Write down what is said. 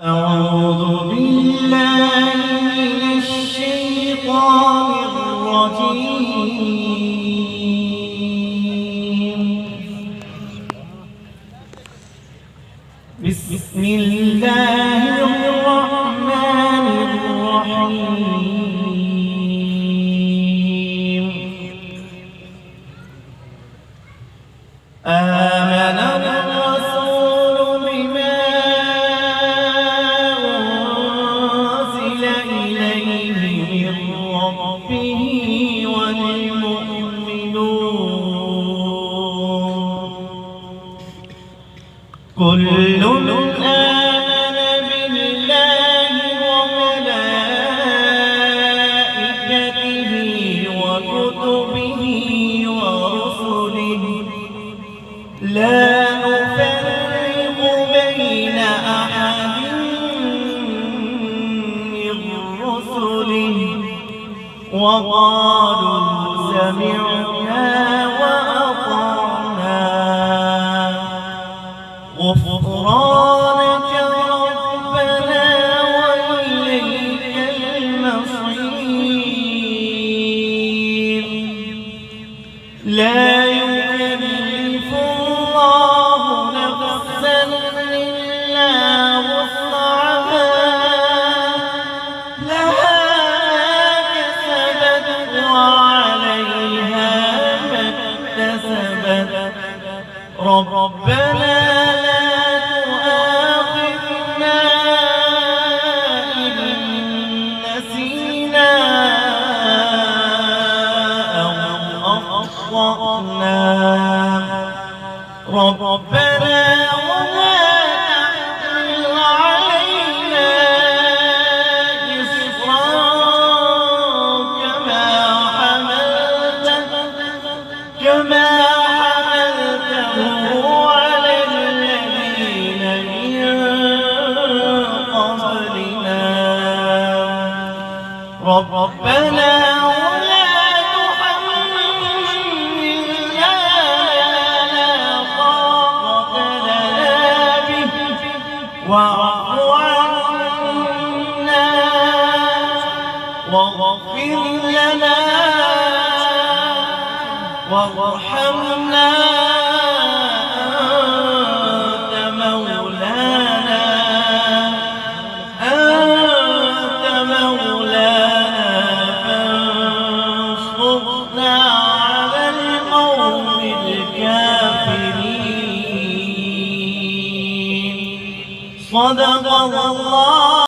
أعوذ بالله من الشيطان الرجيم. بسم الله الرحمن الرحيم. آمن الرسول بما أنزل إليه من ربه والمؤمنون كل آمن بالله وملائكته وكتبه ورسله لا نفرق بين أحد من رسله وقالوا سمعنا وأطعنا غفرانك ربنا وإليك المصير. لا يكلف الله نفسا إلا وسعها لها ما كسبت وعليها ما اكتسبت ربنا ربنا ولا تحمل علينا إصرا كما حملته على الذين من قبلنا ربنا واعف عنا واغفر لنا وارحمنا أنت مولانا فانصرنا على القوم الكافرين. صدق الله